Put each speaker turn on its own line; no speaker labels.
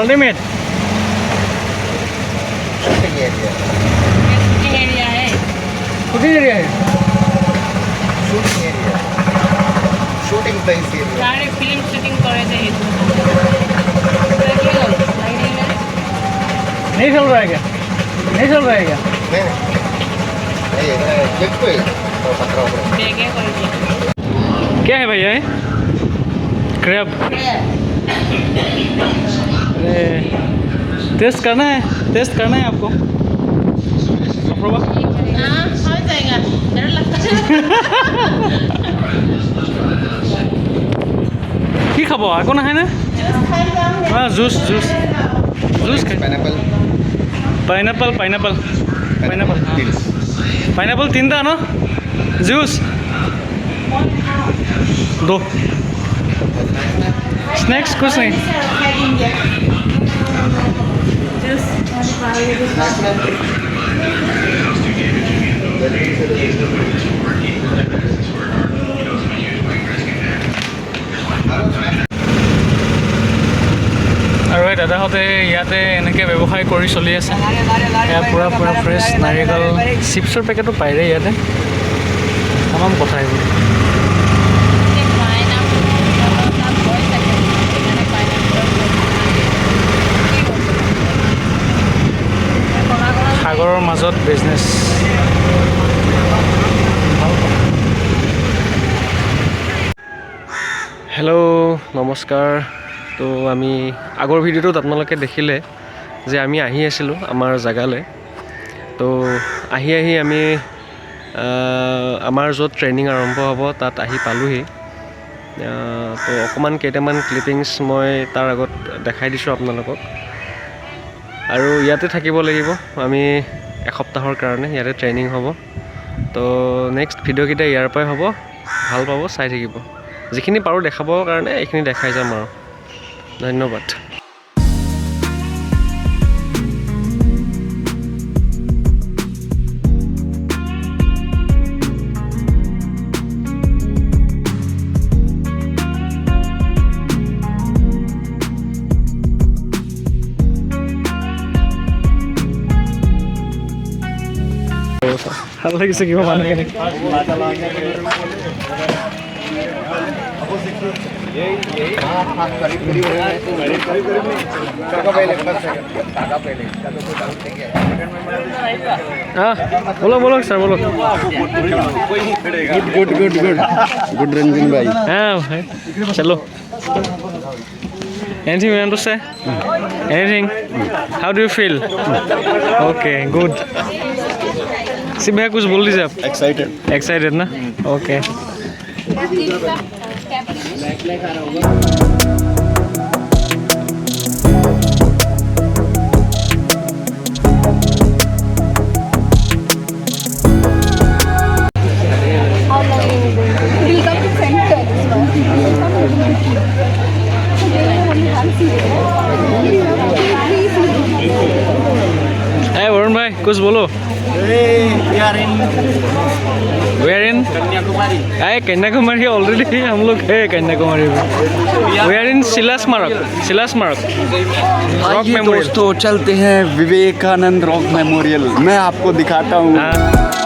ultimate
shooting area
है
shooting area है
shooting place area
सारे फिल्म शूटिंग करे थे
नहीं चल रहा है क्या नहीं चल रहा है क्या
नहीं क्लिक पे पत्थर ऊपर
बेगे कर दिया
क्या है भैया ये क्रैब अरे टेस्ट करना है आपको अप्रूवा
हां हो जाएगा डर लगता है
কি খাব আকৌ নাহে না हाँ जूस पाइनएप्पल तीनटा न जूस 2 स्नैक्स कुछ नहीं আৰু এই দাদাহঁতে ইয়াতে এনেকৈ ব্যৱসায় কৰি চলি আছে এয়া পূৰা ফ্ৰেছ নাৰিকল চিপছৰ পেকেটো পায় ৰে ইয়াতে তামাম কথা এইবোৰ সাগৰৰ মাজত বিজনেছ হেল্ল' নমস্কাৰ তো আমি আগৰ ভিডিঅ'টোত আপোনালোকে দেখিলে যে আমি আহি আছিলোঁ আমাৰ জেগালৈ তো আহি আমি আমাৰ য'ত ট্ৰেইনিং আৰম্ভ হ'ব তাত আহি পালোহি তো অকণমান কেইটামান ক্লিপিংছ মই তাৰ আগত দেখাই দিছোঁ আপোনালোকক আৰু ইয়াতে থাকিব লাগিব আমি এসপ্তাহৰ কাৰণে ইয়াতে ট্ৰেইনিং হ'ব তো নেক্সট ভিডিঅ'কেইটা ইয়াৰ পৰাই হ'ব ভাল পাব চাই থাকিব যিখিনি পাৰোঁ দেখাবৰ কাৰণে এইখিনি দেখাই যাম আৰু ধন্যবাদ ভাল লাগিছে কিবা মানুহখিনি बोलो सर बोलो
गुड रंजन भाई
हाँ चलो anything you want to say anything how do you feel okay good सिर्फ भैया कुछ बोल दीजिए आप एक्साइटेड ना ओके वरुण भाई कुछ बोलो We are in Kanyakumari already हम लोग है कन्याकुमारी में We are in शिला स्मारक रॉक मेमोरियल
दोस्तों चलते हैं विवेकानंद रॉक मेमोरियल मैं आपको दिखाता हूँ